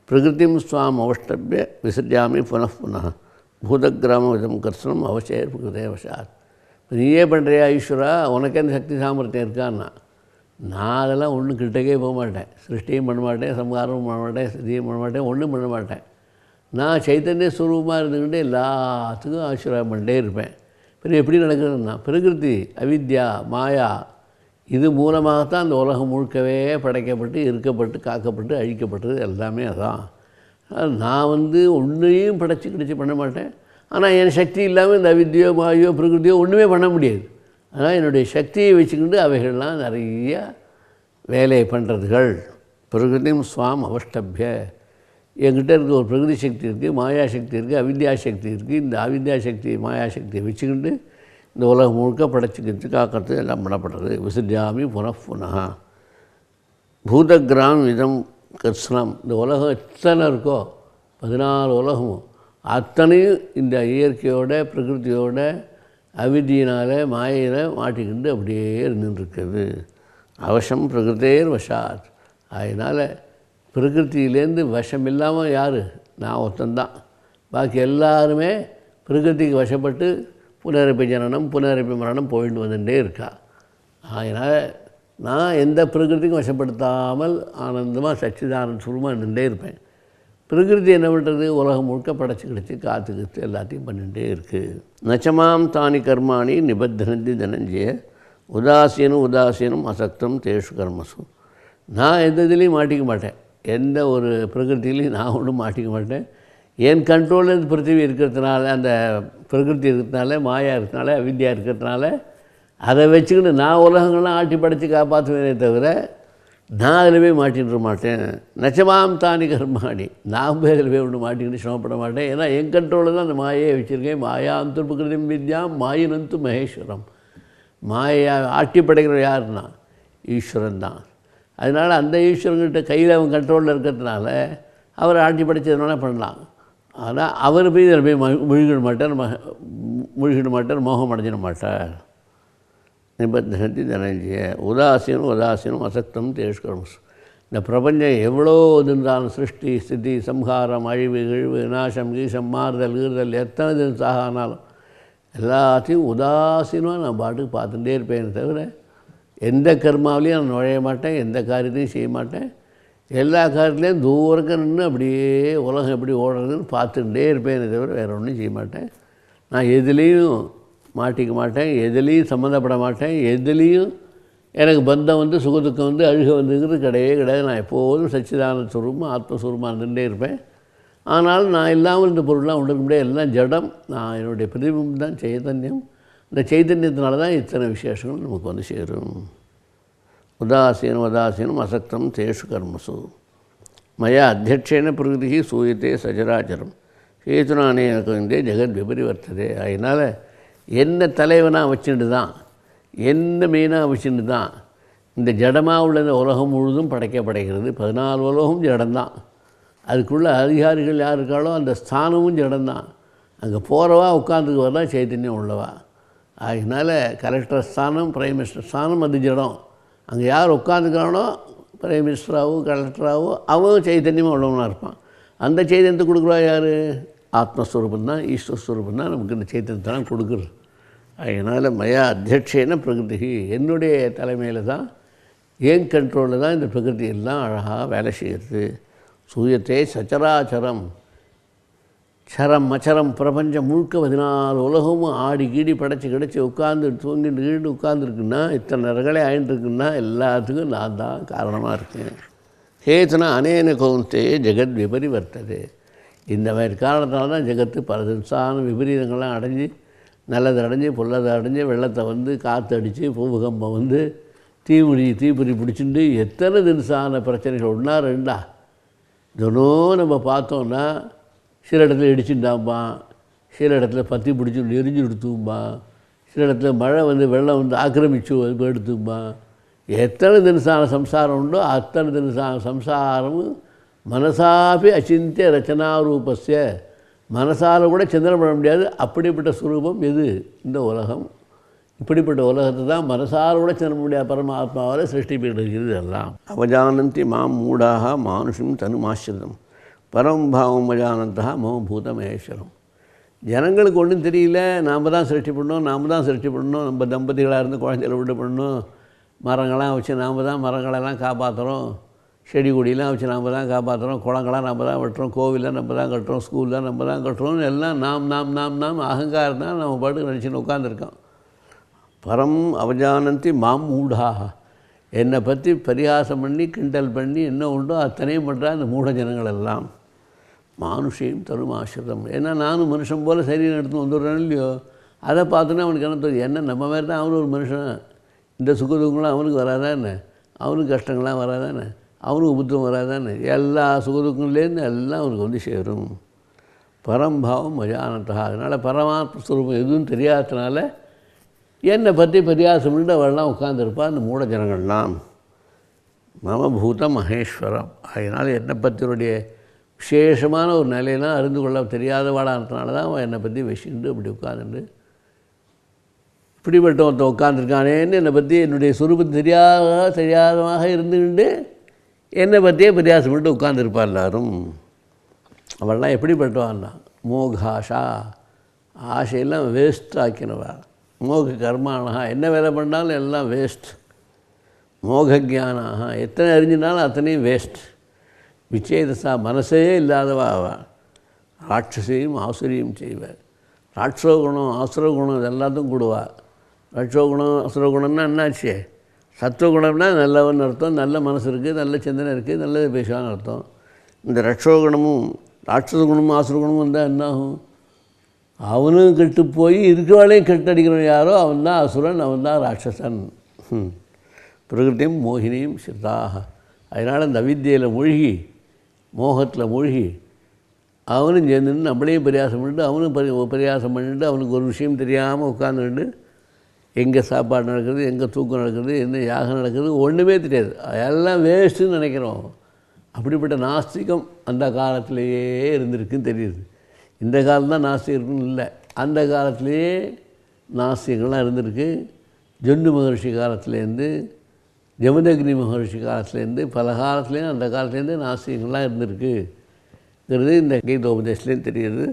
பிரகிருதிம் ஸ்வாம் அவஷ்டபிய விசர்ஜாமி புனః பூதகிராமம் கர்சனம் அவசியம் பிரகிருதே வசாத். நீயே பண்ணுறியா ஈஸ்வரா, உனக்கே அந்த சக்தி சாமர்த்தியம் இருக்கான்னா? நான் அதெல்லாம் ஒன்றும் கிட்டக்கே போக மாட்டேன். சிருஷ்டியும் பண்ண மாட்டேன், சம்ஹாரமும் பண்ண மாட்டேன், ஸ்திதியும் பண்ண மாட்டேன், ஒன்றும் பண்ண மாட்டேன். நான் சைத்தன்ய ஸ்வரூபமாக இருந்துக்கிட்டு எல்லாத்துக்கும் ஆசீர்வாதம் பண்ணிட்டே இருப்பேன். பிறகு எப்படி நடக்குதுன்னா, பிரகிருதி அவித்யா மாயா இது மூலமாகத்தான் அந்த உலகம் முழுக்கவே படைக்கப்பட்டு இருக்கப்பட்டு காக்கப்பட்டு அழிக்கப்பட்டது எல்லாமே அதான். நான் ஒன்றையும் படைச்சி கிடச்சி பண்ண மாட்டேன். ஆனால் என் சக்தி இல்லாமல் இந்த அவித்யோ மாயோ பிரகிருதியோ ஒன்றுமே பண்ண முடியாது. ஆனால் என்னுடைய சக்தியை வச்சுக்கிட்டு அவைகள்லாம் நிறைய வேலையை பண்ணுறதுகள். பிரகிருதிம் ஸ்வாம் அவஷ்டபிய, என்கிட்ட இருக்க ஒரு பிரகிருதி சக்தி இருக்குது, மாயாசக்தி இருக்குது, அவித்யா சக்தி இருக்குது. இந்த அவித்யா சக்தி மாயாசக்தியை வச்சுக்கிட்டு இந்த உலகம் முழுக்க படைச்சிக்கிட்டு காக்கிறது எல்லாம் பண்ணப்படுறது. விசர்ஜாமி புனః பூதகிராம் இதம் கர்சனம். இந்த உலகம் எத்தனை இருக்கோ 14 உலகமும் அத்தனையும் இந்த இயற்கையோட பிரகிருதியோட அவிதியினால் மாயையில் மாட்டிக்கிண்டு அப்படியே இருந்துருக்குது. அவசம் பிரகிருதேர் வசாத். அதனால் பிரகிருத்தியிலேருந்து வசம் இல்லாமல் யார்? நான் ஒருத்தந்தான். பாக்கி எல்லாருமே பிரகிருதிக்கு வசப்பட்டு புனரப்பி ஜனனம் புனரப்பி மரணம் போயிட்டு வந்துட்டே இருக்கா. அதனால் நான் எந்த பிரகிருதிக்கும் வசப்படுத்தாமல் ஆனந்தமாக சச்சிதானந்த சுரூபமாக இருந்துகிட்டே இருப்பேன். பிரகிருதி என்ன பண்ணுறது? உலகம் முழுக்க படைச்சி கிடச்சி காத்துக்கிட்டு எல்லாத்தையும் பண்ணிகிட்டே இருக்குது. நச்சமாம் தானி கர்மாணி நிபத்தனந்தி தனஞ்சய உதாசீனம் அசக்தம் தேஷு கர்மசு. நான் எந்த இதுலேயும் மாட்டிக்க மாட்டேன், எந்த ஒரு பிரகிருத்திலையும் நான் ஒன்றும் மாட்டிக்க மாட்டேன். என் கண்ட்ரோலில் பிருத்திவி இருக்கிறதுனால, அந்த பிரகிருதி இருக்கிறதுனால, மாயா இருக்கிறதுனால, அவித்யா இருக்கிறதுனால அதை வச்சுக்கிட்டு நான் உலகங்கள்லாம் ஆட்டி படைச்சி காப்பாற்றுவேனே தவிர நான் அதில் போய் மாட்டின்ற மாட்டேன். நச்சமாம் தானி கர்மாணி, நான் போய் அதில் போய் ஒன்று மாட்டிக்கிட்டு சிரமப்பட மாட்டேன். ஏன்னா என் கண்ட்ரோலில் தான் அந்த மாயை வச்சுருக்கேன். மாயாந்து பிரகிருதிம் வித்யாம் மாயினந்து மகேஸ்வரம். மாயா ஆட்டி படைக்கிற யாருன்னா ஈஸ்வரன் தான். அதனால் அந்த ஈஸ்வரன்கிட்ட கையில் அவன் கண்ட்ரோலில் இருக்கிறதுனால அவர் ஆட்டி படைச்சதுனால பண்ணலாம். ஆனால் அவர் போய் இதில் போய் முழுகிட மாட்டார், மோகம் அடைஞ்சிட மாட்டார். நிபந்தனத்தி தனஞ்சிய உதாசீனம் அசக்தம் தேஷ்கர்மஸ். இந்த பிரபஞ்சம் எவ்வளோ இருந்தாலும் சிருஷ்டி ஸ்திதி சம்ஹாரம் அழிவு கிழிவு நாசம் கீசம் மாறுதல் கீறுதல் எத்தனை தினசாக ஆனாலும் எல்லாத்தையும் உதாசீனமாக நான் பாட்டுக்கு பார்த்துட்டே இருப்பேன். தவிர எந்த கர்மாவிலையும் நான் நுழைய மாட்டேன், எந்த காரியத்தையும் செய்ய மாட்டேன். எல்லா காரியத்துலேயும் தூரக்க நின்று அப்படியே உலகம் எப்படி ஓடுறதுன்னு பார்த்துட்டே இருப்பேன். தவிர வேறு ஒன்றும் செய்ய மாட்டேன். நான் எதுலேயும் மாட்டிக்க மாட்டேன், எதுலேயும் சம்மந்தப்பட மாட்டேன். எதுலேயும் எனக்கு பந்தம் சுகதுக்கம் அழுக வந்துங்கிறது கிடையாது. நான் எப்போதும் சச்சிதானந்த சுரூபமாக ஆத்மஸ்வரூபமாக இருந்துகிட்டே இருப்பேன். ஆனாலும் நான் இல்லாமல் இந்த பொருள்லாம் ஒன்று இருக்க முடியாது, எல்லாம் ஜடம். நான் என்னுடைய பிரதிபிம்பம் தான் சைதன்யம். இந்த சைதன்யத்தினால தான் இத்தனை விசேஷங்கள் நமக்கு சேரும். உதாசீனம் அசக்தம் தேஷு கர்மசு மயா அத்தியட்சேன பிரகிருதி சூயத்தே சஜராச்சரம் சேதுனானே ஜெகத் விபரிவர்த்ததே. அதனால் என்ன தலைவனாக வச்சுட்டு தான், என்ன மெயினாக வச்சுட்டு தான் இந்த ஜடமாக உள்ள இந்த உலகம் முழுதும் படைக்கப்படுகிறது. 14 உலகம் ஜடம்தான். அதுக்குள்ளே அதிகாரிகள் யார் இருக்காளோ அந்த ஸ்தானமும் ஜடம்தான். அங்கே போகிறவா உட்காந்துக்கு வரலாம் சைத்தன்யம் உள்ளவா. அதனால் கலெக்டர் ஸ்தானம் பிரைம் மினிஸ்டர் ஸ்தானம் அது ஜடம். அங்கே யார் உட்காந்துக்கிறானோ பிரைம் மினிஸ்டராகவோ கலெக்டராகவோ அவன் சைத்தன்யமாக உள்ளவனாக இருப்பான். அந்த சைத்தன்யத்தை கொடுக்குறா யார்? ஆத்மஸ்வரூபம் தான், ஈஸ்வரஸ்வரூபம் தான் நமக்கு இந்த சைத்தன்யத்தெல்லாம் கொடுக்குறது. அதனால் மயா அத்தியட்சேன பிரகிருதி, என்னுடைய தலைமையில் தான், என் கண்ட்ரோலில் தான் இந்த பிரகிருதி எல்லாம் அழகாக வேலை செய்கிறது. சூயத்தே சச்சராச்சரம், சரம் அச்சரம் பிரபஞ்சம் முழுக்க 14 உலகமும் ஆடி கீடி படைச்சி கிடச்சி உட்காந்து தூங்கிட்டு கீழ் உட்காந்துருக்குன்னா, இத்தனை ரகலை ஆயின்ட்டுருக்குன்னா எல்லாத்துக்கும் நான் தான் காரணமாக இருக்கேன். ஹேத்துனா அனேன கௌந்தே ஜெகத் விபரிவர்த்தது. இந்த மாதிரி காரணத்தினால தான் ஜெகத்து பல தினசான விபரீதங்கள்லாம் அடைஞ்சி, நல்லது அடைஞ்சி பொல்லதை அடைஞ்சி, வெள்ளத்தை காற்று அடித்து பூகம்பம் தீப்பொறி பிடிச்சிட்டு எத்தனை தினசான பிரச்சனைகள் ஒன்றா ரெண்டா தினம் நம்ம பார்த்தோன்னா, சில இடத்துல இடிச்சுட்டாம்பான், சில இடத்துல பற்றி பிடிச்சி எரிஞ்சு எடுத்தும்பான், சில இடத்துல மழை வெள்ளம் ஆக்கிரமிச்சு எடுத்தும்பான். எத்தனை தினசான சம்சாரம் உண்டோ அத்தனை தினசான சம்சாரமும் மனசாபி அச்சிந்திய ரச்சனாரூபஸ்ய, மனசால் கூட சிந்தனை பண்ண முடியாது அப்படிப்பட்ட சுரூபம் எது? இந்த உலகம். இப்படிப்பட்ட உலகத்தை தான் மனசால் கூட சிந்தனை முடியாத பரமாத்மாவால் சிருஷ்டிப்பிக்கிறது எல்லாம். அவஜானந்தி மாம் மூடாக மானுஷம் தனுமாசிரிதம் பரம்பாவம் அஜானந்தா மம பூத மகேஸ்வரம். ஜனங்களுக்கு ஒன்றும் தெரியல, நாம் தான் சிருஷ்டி பண்ணணும், நாம் தான் சிருஷ்டி பண்ணணும், நம்ம தம்பதிகளாக இருந்து குழந்தைகளை விட்டு பண்ணணும், மரங்கள்லாம் வச்சு நாம் தான் மரங்களெல்லாம் காப்பாற்றுறோம், செடி கொடியெலாம் வச்சு நாம் தான் காப்பாற்றுறோம், குளங்களாம் நம்ம தான் வெட்டுறோம், கோவிலில் நம்ம தான் கட்டுறோம், ஸ்கூலில் நம்ம தான் கட்டுறோம்னு எல்லாம் நாம் அகங்காரம் தான் நம்ம பாட்டுக்கு நினச்சின்னு உட்காந்துருக்கோம். பரம் அவஜானந்தி மாம் மூடாக, என்னை பற்றி பரிகாசம் பண்ணி கிண்டல் பண்ணி என்ன உண்டோ அத்தனையும் பண்ணுறா அந்த மூட ஜனங்கள் எல்லாம். மானுஷையும் தரும் ஆசிரியம், ஏன்னா நானும் மனுஷன் போல் சரீரம் எடுத்து வந்துடுறேன் இல்லையோ, அதை பார்த்தோன்னா அவனுக்கு என்ன தோணும், என்ன நம்ம மாதிரி தான் அவனும் ஒரு மனுஷன், இந்த சுகதுக்கங்களாம் அவனுக்கு வராதானே, அவனுக்கு கஷ்டங்கள்லாம் வராதானே, அவனுக்கு உபத்திரம் வராதானே, எல்லா சுகதுக்கங்கள்லேருந்து எல்லாம் அவனுக்கு வந்து சேரும். பரம்பாவம் அஜானந்தா, அதனால் பரமாத்ம ஸ்வரூபம் எதுவும் தெரியாததுனால என்னை பற்றி பரியாசம் பண்ணிட்டு அவள்லாம் உட்காந்துருப்பா அந்த மூட ஜனங்கள்லாம். மம பூத மகேஸ்வரம், அதனால் என்னை பற்றியுடைய விசேஷமான ஒரு நிலையெல்லாம் அறிந்து கொள்ள தெரியாதவாடானதுனால தான் அவன் என்னை பற்றி வச்சுட்டு அப்படி உட்காந்துட்டு இப்படிப்பட்ட ஒருத்தன் உட்காந்துருக்கானேன்னு என்னை பற்றி என்னுடைய சுரூபம் தெரியாதமாக இருந்துக்கிட்டு என்னை பற்றியே பரியாசம் பண்ணிட்டு உட்காந்துருப்பா எல்லாரும். அவள்லாம் எப்படிப்பட்டவான்னா மோகாஷா, ஆசையெல்லாம் வேஸ்ட் ஆக்கினவா. மோக கர்மானஹா, என்ன வேலை பண்ணாலும் எல்லாம் வேஸ்ட். மோக ஜானாக, எத்தனை அறிஞ்சினாலும் அத்தனையும் வேஸ்ட். விச்சேதசா, மனசே இல்லாதவா அவள். ராட்சசையும் ஆசுரியும் செய்வார். ராட்சோகுணம் ஆசுரகுணம் இது எல்லாத்துக்கும் கூடுவா. ராட்சோகுணம் அசுரகுணம்னா என்னாச்சு, சத்துவகுணம்னா நல்லவன் அர்த்தம், நல்ல மனசு இருக்குது, நல்ல சிந்தனை இருக்குது, நல்லது பேசுவான்னு அர்த்தம். இந்த ரட்சோகுணமும் ராட்சச குணமும் ஆசுரகுணமும் வந்தால் என்னாகும், அவனும் கெட்டு போய் இருக்கிறவாளையும் கெட்டடிக்கிறவன் யாரோ அவன் தான் அசுரன், அவன் தான் ராட்சசன். பிரகிருதியும் மோகினியும் சித்தாக, அதனால் அந்த அவித்தியில் மூழ்கி மோகத்தில் மூழ்கி அவனும் சேர்ந்துட்டு நம்மளையும் பரியாசம் பண்ணிட்டு அவனும் பரியாசம் பண்ணிட்டு அவனுக்கு ஒரு விஷயம் தெரியாமல் உட்காந்துட்டு எங்கே சாப்பாடு நடக்குது, எங்கே தூக்கம் நடக்குது, என்ன யாகம் நடக்குது ஒன்றுமே தெரியாது, எல்லாம் வேஸ்ட்டுன்னு நினைக்கிறோம். அப்படிப்பட்ட நாஸ்திகம் அந்த காலத்திலேயே இருந்திருக்குன்னு தெரியுது. இந்த காலம் தான் நாஸ்திகம் இருக்குன்னு இல்லை, அந்த காலத்திலேயே நாஸ்திகங்கள்லாம் இருந்திருக்கு. ஜொண்டு மகர்ஷி காலத்துலேருந்து ஜமதக்னி மகர்ஷி காலத்துலேருந்து பல காலத்துலேயும் அந்த காலத்துலேருந்து நாஸ்திகங்கள்லாம் இருந்திருக்குங்கிறது இந்த கீதோபதேசத்துலேயும் தெரியுது.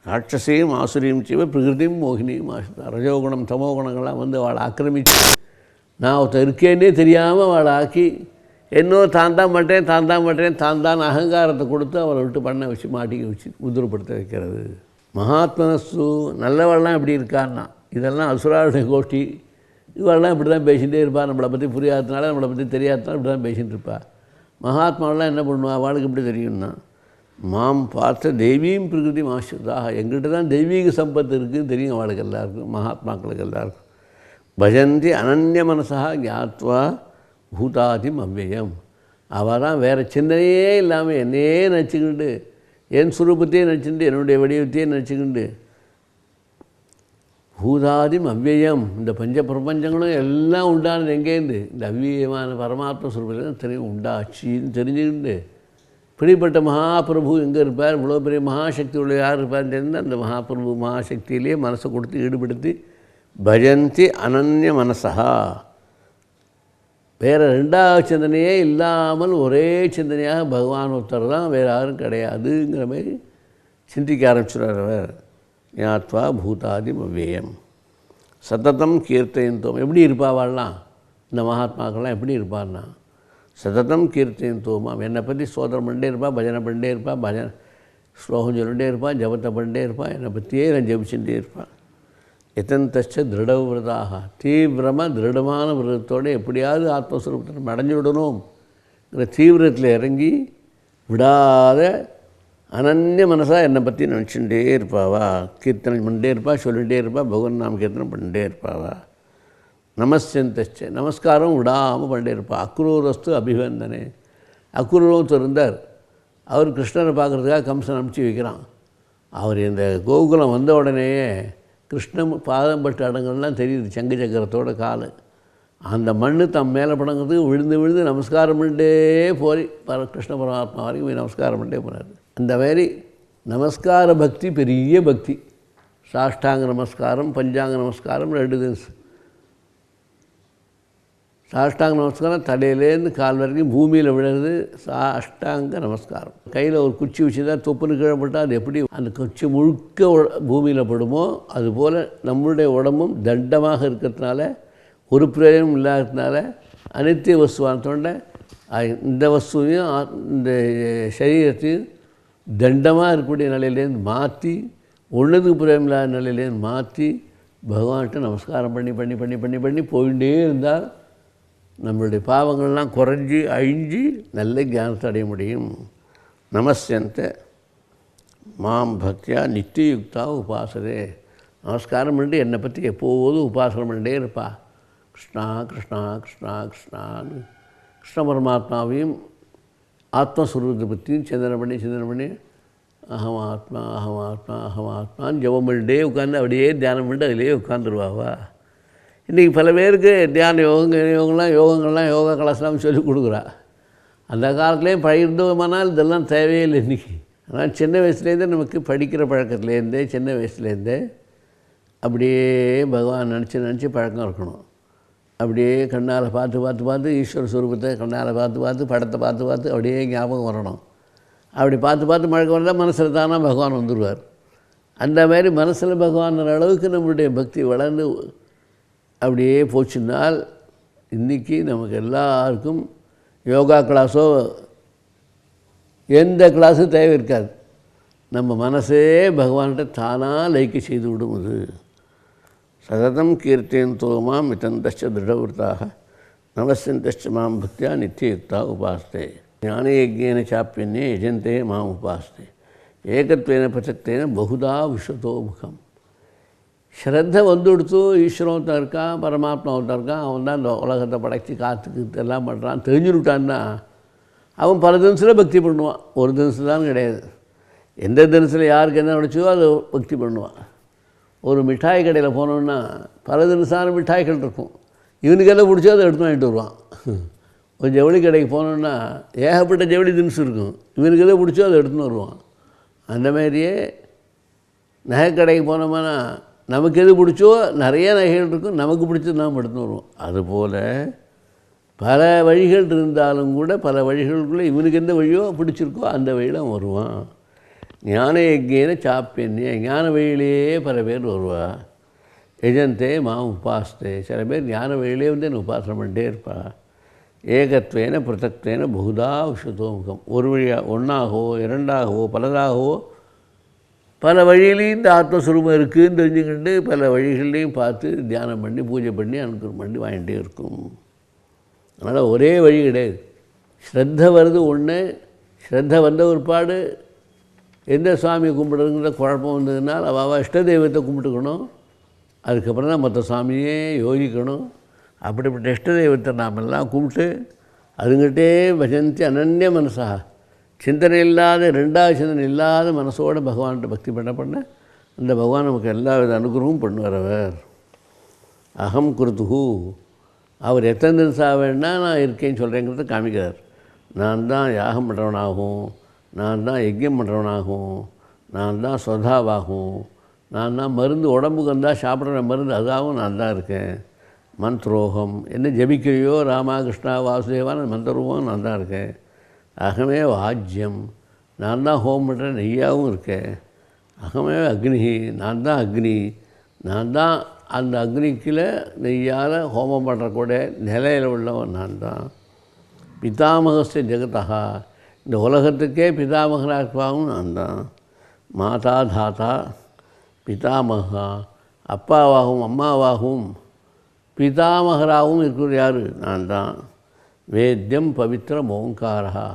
ராட்சசையும் ஆசுரியும் செய்வ பிரகிருதியும் மோகினியும் ஆசிரியா. ரஜோகுணம் தமோகுணங்கள்லாம் வந்து அவளை ஆக்கிரமித்து நான் ஒருத்தர் இருக்கேன்னே தெரியாமல் அவளை ஆக்கி இன்னும் தான் தான் அகங்காரத்தை கொடுத்து அவளை விட்டு பண்ண வச்சு மாட்டிக்க வச்சு உதுரப்படுத்த வைக்கிறது. மகாத்மனஸ்து, நல்லவள்லாம் இப்படி இருக்கான்னா, இதெல்லாம் அசுராருடைய கோஷ்டி. இவெல்லாம் இப்படி தான் பேசிகிட்டே இருப்பாள், நம்மளை பற்றி புரியாததுனால நம்மளை பற்றி தெரியாததுனால இப்படி தான் பேசிகிட்டு இருப்பாள். மகாத்மாவெலாம் என்ன பண்ணுவா, அவளுக்கு இப்படி தெரியும்னா மாம் பார்த்த தெய்வீம் பிரகிருதி ஆசிரிதாக, எங்கள்கிட்ட தான் தெய்வீக சம்பத்து இருக்குதுன்னு தெரியும் அவளுக்கு எல்லாருக்கும், மகாத்மாக்களுக்கு எல்லாருக்கும். பஜந்தி அனன்ய மனசா ஞாத்வா பூதாதிம் அவ்வியம், அவள் தான் வேறு சிந்தனையே இல்லாமல் என்னையே நினச்சிக்கிண்டு என் சுரூபத்தையே நினச்சிக்கிண்டு என்னுடைய வடிவத்தையே நினச்சிக்கிண்டு பூதாதிம் அவ்வியம், இந்த பஞ்ச பிரபஞ்சங்களும் எல்லாம் உண்டானது எங்கேருந்து, இந்த அவ்வியமான பரமாத்ம சுரூபத்தில் தெரியும் உண்டாச்சின்னு தெரிஞ்சுக்கிண்டு இப்படிப்பட்ட மகாபிரபு எங்கே இருப்பார், இவ்வளோ பெரிய மகாசக்தி உள்ள யார் இருப்பார்னு தெரிந்து அந்த மகாபிரபு மகாசக்தியிலே மனசை கொடுத்து ஈடுபடுத்தி பஜந்தி அனன்ய மனசா, வேறு ரெண்டாவது சிந்தனையே இல்லாமல் ஒரே சிந்தனையாக பகவான் ஒருத்தர் தான், வேறு யாரும் கிடையாதுங்கிற மாதிரி சிந்திக்க ஆரம்பிச்சுறார் அவர். ஞாத்வா பூதாதிம் அவ்வியம் சததம் கீர்த்தயந்தோம். எப்படி இருப்பாவாள்லாம் இந்த மகாத்மாக்கள்லாம் எப்படி இருப்பார்னா சததம் கீர்த்தயந்தோமாம், என்னை பற்றி ஸ்தோத்திரம் பண்ணிட்டே இருப்பாள், பஜனை பண்ணிட்டே இருப்பாள், ஸ்லோகம் சொல்லிகிட்டே இருப்பாள், ஜபத்தை பண்ணிட்டே இருப்பாள், என்னை பற்றியே நான் ஜபிச்சுட்டே இருப்பாள். எத்தந்தச்ச திருடவிரதாக, திருடமான விரதத்தோடு எப்படியாவது ஆத்மஸ்வரூபத்தை நம்ம அடைஞ்சு விடணுங்கிற தீவிரத்தில் இறங்கி விடாத அனன்ய மனசாக என்னை பற்றி நினச்சிட்டே இருப்பாவா, கீர்த்தனை பண்ணிட்டே இருப்பா, சொல்லிகிட்டே இருப்பா, பகவான் நாம கீர்த்தனை பண்ணிட்டே இருப்பாவா. நமஸ்யந்தச்ச, நமஸ்காரம் விடாமல் பண்ணிட்டே இருப்பா. அக்ரூரஸ்து அபிவந்தனே, அக்ரூரம் இருந்தார், அவர் கிருஷ்ணரை பார்க்குறதுக்காக கம்சன் அனுப்பிச்சி வைக்கிறான். அவர் இந்த கோகுலம் வந்த உடனேயே கிருஷ்ணன் பாதம் பட்டு அடங்கள்லாம் தெரியுது, சங்கு சக்கரத்தோட கால், அந்த மண் தம் மேலே படங்கிறதுக்கு விழுந்து நமஸ்காரம் பண்ணிட்டே போய் கிருஷ்ண பரமாத்மா வரைக்கும் போய் நமஸ்காரம் பண்ணிட்டே போனார். அந்த மாதிரி நமஸ்கார பக்தி பெரிய பக்தி. சாஷ்டாங்க நமஸ்காரம், பஞ்சாங்க நமஸ்காரம், 2 தினம் சாஷ்டாங்க நமஸ்காரம் தலையிலேருந்து கால் வரைக்கும் பூமியில் விழுறது சாஷ்டாங்க நமஸ்காரம். கையில் ஒரு குச்சி வச்சு தான் தொப்புன்னு கீழே போட்டால் அது எப்படி அந்த குச்சி முழுக்க பூமியில் படுமோ அதுபோல் நம்மளுடைய உடம்பும் தண்டமாக இருக்கிறதுனால, ஒரு பிரயோஜனம் இல்லாததுனால, அனித்திய வஸ்துவானத்தோட இந்த வஸ்துவையும் இந்த சரீரத்தையும் தண்டமாக இருக்கக்கூடிய நிலையிலேருந்து மாற்றி, ஒன்றுத்துக்கு பிரயோஜனம் இல்லாத நிலையிலேருந்து மாற்றி பகவான்கிட்ட நமஸ்காரம் பண்ணி பண்ணி பண்ணி பண்ணி பண்ணி போயிட்டே இருந்தால் நம்மளுடைய பாவங்கள்லாம் குறைஞ்சி அழிஞ்சு நல்ல ஞானத்தை அடைய முடியும். நமஸ்யந்த மாம் பக்தியா நித்தியுக்தா உபாசதே. நமஸ்காரம் பண்ணி என்னை பற்றி எப்போதும் உபாசனம் பண்ணிட்டே இருப்பா. கிருஷ்ணா கிருஷ்ணா கிருஷ்ணா கிருஷ்ணான்னு கிருஷ்ண பரமாத்மாவையும் ஆத்மஸ்வரூபத்தை பற்றியும் சிந்தனை பண்ணி அகம் ஆத்மா அகம் ஆத்மா அகம் ஆத்மான்னு ஜபம் பண்ணிட்டே உட்காந்து அப்படியே தியானம் பண்ணிட்டு அதிலேயே உட்காந்துருவாவா. இன்றைக்கி பல பேருக்கு தியான யோகங்கள்லாம் யோகா கிளாஸ்லாம் சொல்லிக் கொடுக்குறா. அந்த காலத்துலேயும் பழகிருந்தோமானால் இதெல்லாம் தேவையில்லை இன்றைக்கி. ஆனால் சின்ன வயசுலேருந்தே நமக்கு படிக்கிற பழக்கத்துலேருந்தே சின்ன வயசுலேருந்தே அப்படியே பகவான் நினச்சி பழக்கம் இருக்கணும். அப்படியே கண்ணால் பார்த்து ஈஸ்வர ஸ்வரூபத்தை கண்ணால் பார்த்து படத்தை பார்த்து அப்படியே ஞாபகம் வரணும். அப்படி பார்த்து பழக்கம் வந்தால் மனசில் தானாக பகவான் வந்துடுவார். அந்த மாதிரி மனசில் பகவான் அளவுக்கு நம்மளுடைய பக்தி வளர்ந்து அப்படியே போச்சுன்னால் இன்றைக்கி நமக்கு எல்லாருக்கும் யோகா கிளாஸோ எந்த கிளாஸும் தேவை இருக்காது. நம்ம மனசே பகவான்கிட்ட தானாக லைக்கு செய்து விடும். அது சததம் கீர்த்தியந்தோ மாம் மிதந்தச்ச திருடவృத்தாக நமஸ்யந்தச்ச மாம் பக்தியா நித்தியுக்தா உபாஸ்தே. ஞானயஜ்ஞேன சாப்பியன்னே யஜந்தே மாம் உபாஸ்தே. ஏகத்வேன பிரசக்தேன பகுதா விஸ்வதோ முகம். ஸ்ரத்த வந்துடுத்து ஈஸ்வரன் ஒருத்தன் இருக்கான், பரமாத்மா ஒருத்தன் இருக்கான், அவன் தான் இந்த உலகத்தை படைச்சி காத்துக்கு எல்லாம் பண்ணுறான் தெரிஞ்சுட்டான்னா அவன் பல தினசில் பக்தி பண்ணுவான். ஒரு தினசு தான் கிடையாது. எந்த தினசில் யாருக்கு என்ன நினச்சோ அதை பக்தி பண்ணுவான். ஒரு மிட்டாய் கடையில் போனோன்னா பல தினசான மிட்டாய்கள் இருக்கும். இவனுக்கு எல்லாம் பிடிச்சோ அதை எடுத்து வாங்கிட்டு வருவான். ஒரு ஜவுளி கடைக்கு போனோன்னா ஏகப்பட்ட ஜவுளி தினசு இருக்கும். இவனுக்கு எதை பிடிச்சோ அதை எடுத்துன்னு வருவான். அந்த மாதிரியே நகைக்கடைக்கு போனோம்னா நமக்கு எது பிடிச்சோ நிறைய நகைகள் இருக்கும், நமக்கு பிடிச்சது நாம் எடுத்துன்னு வருவோம். அதுபோல் பல வழிகள் இருந்தாலும் கூட பல வழிகளுக்குள்ளே இவனுக்கு எந்த வழியோ பிடிச்சிருக்கோ அந்த வழியில் அவன் வருவான். ஞான யஜ்ஞேன சாப்பியன்னே. ஞான வழியிலேயே பல பேர் வருவா. யஜந்தே மாம் உபாஸ்தே. சில பேர் ஞான வழியிலே வந்து என்ன உபாசனை பண்ணிட்டே இருப்பா. ஏகத்வேன பிரதக்தேன பகுதா விஸ்வதோ முகம். ஒரு வழியாக ஒன்றாகவோ இரண்டாகவோ பலதாகவோ பல வழியிலையும் இந்த ஆத்மஸ்வரூபம் இருக்குதுன்னு தெரிஞ்சுக்கிட்டு பல வழிகள்லையும் பார்த்து தியானம் பண்ணி பூஜை பண்ணி அனுகிரகம் பண்ணி வாங்கிட்டே இருக்கும். அதனால் ஒரே வழி கிடையாது. ஸ்ரத்த வருது ஒன்று. ஸ்ரத்த வந்த ஒருபாடு எந்த சுவாமியை கும்பிடுறதுங்கிற குழப்பம் வந்ததுனால் அவள் இஷ்ட தெய்வத்தை கும்பிட்டுக்கணும். அதுக்கப்புறம் தான் மற்ற சுவாமியே யோகிக்கணும். அப்படிப்பட்ட இஷ்ட தெய்வத்தை நாமெல்லாம் கும்பிட்டு அதுங்கிட்டே பஜந்தி அனன்ய மனசா, சிந்தனை இல்லாத ரெண்டாவது சிந்தனை இல்லாத மனசோடு பகவான்கிட்ட பக்தி பண்ண அந்த பகவான் நமக்கு எல்லா வித அனுகிரகமும் பண்ணுவார். அவர் அகம் குருத்துகு. அவர் எத்தனை தினசாக வேணா நான் இருக்கேன்னு சொல்கிறேங்கிறத காமிக்கிறார். நான் தான் யாகம் பண்ணுறவனாகும், நான் தான் யஜ்யம் பண்ணுறவனாகும், நான் தான் சொதாவாகும், நான் தான் மருந்து உடம்புக்கு வந்தால் சாப்பிட்ற மருந்து அதாகவும் நான் தான் இருக்கேன். மந்த்ரோகம் என்ன ஜபிக்கிறையோ ராமா கிருஷ்ணா வாசுதேவான மந்திரமும் நான் தான் இருக்கேன். அகமே வாஜ்யம் நான் தான் ஹோம் பண்ணுற நெய்யாகவும் இருக்கேன். அகமே அக்னி நான் தான் அக்னி, நான் தான் அந்த அக்னிக்கில் நெய்யால் ஹோமம் பண்ணுறக்கூடிய நிலையில் உள்ளவன் நான் தான். பிதாமகஸ்ய ஜெகதா. இந்த உலகத்துக்கே பிதாமகனாகவும் நான் தான். மாதா தாத்தா பிதாமகா. அப்பாவாகவும் அம்மாவாகவும் பிதாமகராகவும் இருக்கிறது யார்? நான் தான். வேத்யம் பவித்திரம் ஓங்காரா.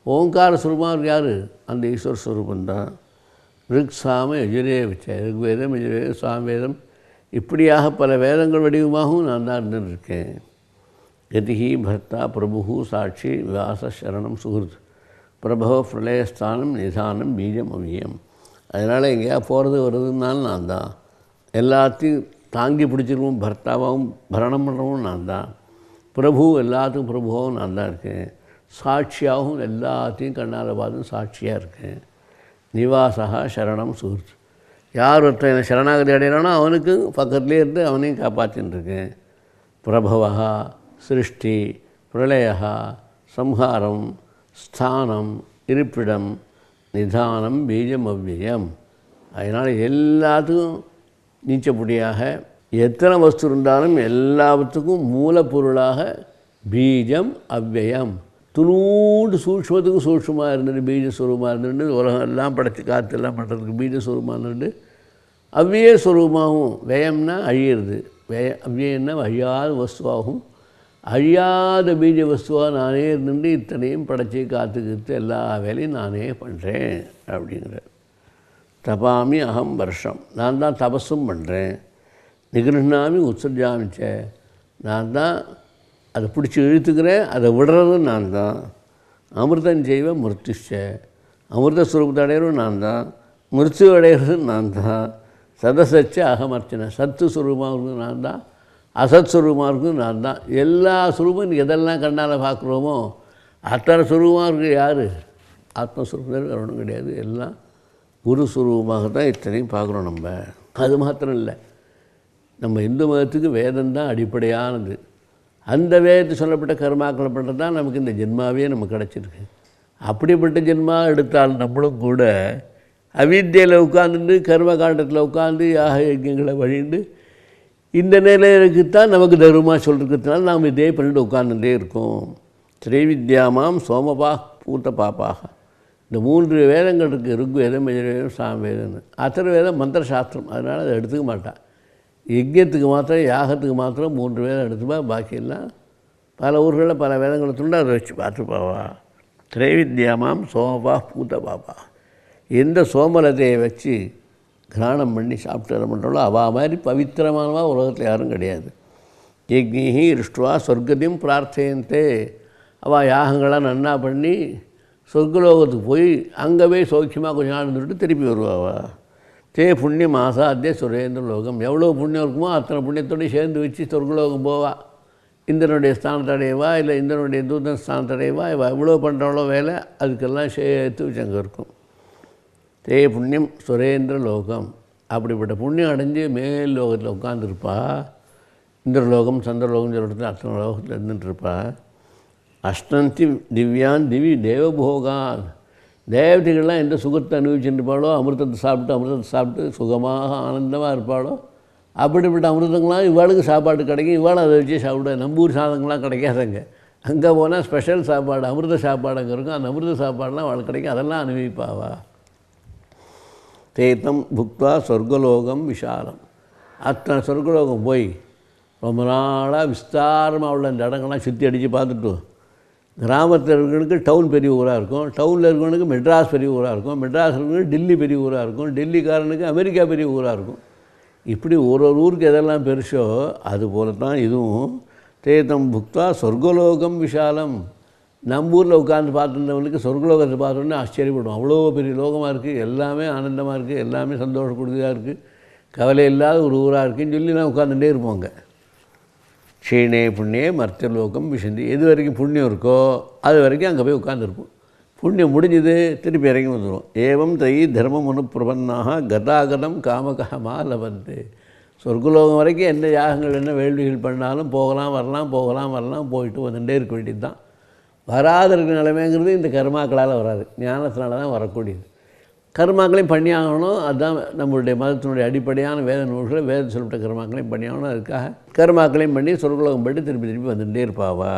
ஓங்கார ஸ்வரூபம் யார்? அந்த ஈஸ்வர ஸ்வரூபந்தான். ரிக் சாம யஜுரே வச்ச ரிக்வேதம் யஜுர்வேதம் சாமவேதம் இப்படியாக பல வேதங்கள் வடிவமாகவும் நான் தான் இருந்துருக்கேன். கதிஹி பர்த்தா பிரபு சாட்சி வியாச சரணம் சுகிருத் பிரபவ பிரளயஸ்தானம் நிதானம் பீஜம் அவியம். அதனால் எங்கேயா போகிறது வருதுன்னாலும் நான் தான். எல்லாத்தையும் தாங்கி பிடிச்சிருவோம். பர்த்தாவாகவும் பரணம் பண்ணுறவும் நான் தான். பிரபு எல்லாத்துக்கும் பிரபுவாகவும் நான் தான் இருக்கேன். சாட்சியாகவும் எல்லாத்தையும் கண்ணால் பார்த்தும் சாட்சியாக இருக்கேன். நிவாசா சரணம் சுகிருத். யார் ஒருத்தன் என்னை சரணாகதி அடைகிறானோ அவனுக்கு பக்கத்துலேயே இருந்து அவனையும் காப்பாற்றின்னு இருக்கேன். பிரபவா சிருஷ்டி, பிரளய, சம்ஹாரம், ஸ்தானம், இருப்பிடம், நிதானம், பீஜம், அவ்வியம். அதனால் எல்லாத்துக்கும் நீச்சப்படியாக எத்தனை வஸ்து இருந்தாலும் எல்லாத்துக்கும் மூலப்பொருளாக பீஜம், அவ்வியம். துணூண்டு சூட்சத்துக்கு சூட்சமாக இருந்துட்டு பீஜஸ்வரூபமாக இருந்துட்டு உலகம் எல்லாம் படைச்சி காற்றெல்லாம் பண்ணுறதுக்கு பீஜஸ்வரூபமாக இருந்துட்டு அவ்விய ஸ்வரூபமாகவும் வியம்னா அழியிறது, அவ்வியம்னா அழியாத வஸ்துவாகும். அழியாத பீஜ வஸ்துவாக நானே இருந்துட்டு இத்தனையும் படைச்சி காத்துக்கிட்டு எல்லா வேலையும் நானே பண்ணுறேன் அப்படிங்கிற. தபாமி அகம் வருஷம், நான் தான் தபஸும் பண்ணுறேன். நிகிருண்ணாமி உத்சர்ஜாமிச்ச, நான் தான் அதை பிடிச்சி இழுத்துக்கிறேன், அதை விடுறதும் நான் தான். அமிர்தம் செய்வ மிருத்துஷ, அமிர்த ஸ்வரூபத்தை அடையிறதும் நான் தான், மிருத்து அடையிறதும் நான் தான். சதசச்ச அகமர்ச்சனை, சத்து ஸ்வரூபமாக இருக்கும் நான் தான், அசத் ஸ்வரூபமாக இருக்கும் நான் தான். எல்லா ஸ்வரூபம் எதெல்லாம் கண்ணால் பார்க்குறோமோ அத்தனை ஸ்வரூபமாக இருக்குது யார்? ஆத்மஸ்வரூபம் ஒன்றும் கிடையாது. எல்லாம் குரு ஸ்வரூபமாக தான் இத்தனையும் பார்க்குறோம் நம்ம. அது மாத்திரம் இல்லை, நம்ம இந்து மதத்துக்கு வேதம் தான் அடிப்படையானது. அந்த வேதத்தை சொல்லப்பட்ட கர்மாக்களை பண்ணுறது தான் நமக்கு இந்த ஜென்மாவே நமக்கு கிடச்சிருக்கு. அப்படிப்பட்ட ஜென்மா எடுத்தால் நம்மளும் கூட அவித்தியில் உட்காந்துட்டு கர்ம காண்டத்தில் உட்காந்து யாக யஜ்யங்களை வழிண்டு இந்த நிலைக்குத்தான் நமக்கு தர்மமாக சொல்லிருக்கிறதுனால நாம் இதே பண்ணிட்டு உட்காந்துட்டே இருக்கோம். திரைவித்யாமாம் சோமபா பூத்த பாப்பாக, இந்த 3 வேதங்கள் இருக்குது, ருக்வேதம், யஜுர்வேதம், சாமவேதம்னு. அதர்வேதம் மந்திர சாஸ்திரம், அதனால் அதை எடுத்துக்க மாட்டான். யஜ்யத்துக்கு மாத்திரம் யாகத்துக்கு மாத்திரம் 3 வேதம் எடுத்துப்பா, பாக்கியெல்லாம் பல ஊர்களில் பல வேதங்களை துண்டு அதை வச்சு பார்த்துப்பாவா. திரைவித்யாமாம் சோமபா பூத்த பாப்பா, எந்த சோமலத்தையை வச்சு கிராணம் பண்ணி சாப்பிட்டு பண்ணுறோளோ அவள் மாதிரி பவித்திரமானவா உலகத்தில் யாரும் கிடையாது. யஜ்ஞி இருஷ்டுவா சொர்க்கத்தையும் பிரார்த்தையந்தே, அவள் யாகங்களாம் நன்னா பண்ணி சொர்க்கலோகத்துக்கு போய் அங்கே போய் சௌக்கியமாக கொஞ்சம் நாள் இருந்துட்டு திருப்பி வருவாவா. தே புண்ணியம் ஆசாத்திய சுரேந்திர லோகம், எவ்வளோ புண்ணியம் இருக்குமோ அத்தனை புண்ணியத்தோடு சேர்ந்து வச்சு சொர்க்கலோகம் போவா. இந்திரனுடைய ஸ்தானத்தடையவா, இல்லை இந்திரனுடைய தூதன் ஸ்தானத்தடையவா, இவள் எவ்வளோ பண்ணுறாளோ வேலை அதுக்கெல்லாம் சேர்த்து வச்சு அங்கே இருக்கும். தே புண்ணியம் சுரேந்திர லோகம், அப்படிப்பட்ட புண்ணியம் அடைஞ்சு மேல் லோகத்தில் உட்காந்துருப்பா. இந்திரலோகம், சந்திரலோகம் சொல்லிட்டு அத்தனை லோகத்தில் இருந்துட்டுருப்பா. அஷ்டந்தி திவ்யான் திவி தேவபோகான், தேவதைகள்லாம் எந்த சுகத்தை அனுபவிச்சுருப்பாளோ, அமிர்தத்தை சாப்பிட்டு சுகமாக ஆனந்தமாக இருப்பாளோ, அப்படிப்பட்ட அமிர்தங்களாம் இவாளுக்கு சாப்பாடு கிடைக்கும். இவாளும் அதை வச்சு சாப்பிட. நம்பூர் சாதங்கள்லாம் கிடைக்காதங்க, அங்கே போனால் ஸ்பெஷல் சாப்பாடு அமிர்த சாப்பாடு அங்கே இருக்கும். அந்த அமிர்த சாப்பாடெலாம் அவளுக்கு கிடைக்கும், அதெல்லாம் அனுபவிப்பாவா. தேத்தம் புக்தா சொர்க்கலோகம் விஷாலம், அத்தனை சொர்க்கலோகம் போய் ரொம்ப நாளாக விஸ்தாரமாக உள்ள அந்த இடங்கள்லாம் சுற்றி அடித்து பார்த்துட்டு, கிராமத்தில் இருக்கிறவனுக்கு டவுன் பெரிய ஊராக இருக்கும், டவுனில் இருக்கிறவனுக்கு மெட்ராஸ் பெரிய ஊராக இருக்கும், மெட்ராஸ் இருக்கிறவனுக்கு டெல்லி பெரிய ஊராக இருக்கும், டெல்லிக்காரனுக்கு அமெரிக்கா பெரிய ஊராக இருக்கும். இப்படி ஒரு ஊருக்கு எதெல்லாம் பெருசோ அதுபோல தான் இதுவும். தேத்தம் புக்தா சொர்க்கலோகம் விஷாலம், நம்ம ஊரில் உட்காந்து பார்த்துருந்தவனுக்கு சொர்க்கலோகத்தை பார்த்தோன்னே ஆச்சரியப்படுவோம். அவ்வளோ பெரிய லோகமாக இருக்குது, எல்லாமே ஆனந்தமாக இருக்குது, எல்லாமே சந்தோஷப்படுறதாக இருக்குது, கவலை இல்லாத ஒரு ஊராக இருக்குதுன்னு சொல்லி நான் உட்காந்துட்டே இருப்போங்க. க்ஷீணே புண்ணியே மர்த்தியலோகம் விஷந்தி, எது வரைக்கும் புண்ணியம் இருக்கோ அது வரைக்கும் அங்கே போய் உட்காந்துருப்போம். புண்ணியம் முடிஞ்சது திருப்பி இறங்கி வந்துடும். ஏவம் தை தர்மம் அனுப்பிரபன்னாக கதாகதம் காமகாமா லபந்து, சொர்க்கலோகம் வரைக்கும் எந்த யாகங்கள் என்ன வேள்விகள் பண்ணாலும் போகலாம் வரலாம் போயிட்டு வந்துட்டே இருக்க வேண்டியது தான். வராத இருக்கிற நிலைமைங்கிறது இந்த கர்மாக்களால் வராது, ஞானத்தினால தான் வரக்கூடியது. கர்மாக்களையும் பண்ணியாகணும், அதுதான் நம்மளுடைய மதத்தினுடைய அடிப்படையான வேத நூல்களை, வேத சொல்லப்பட்ட கர்மாக்களையும் பண்ணியாகணும். அதுக்காக கர்மாக்களையும் பண்ணி சொர்க்கலோகம் போய்ட்டு திருப்பி வந்துட்டே இருப்பாவா.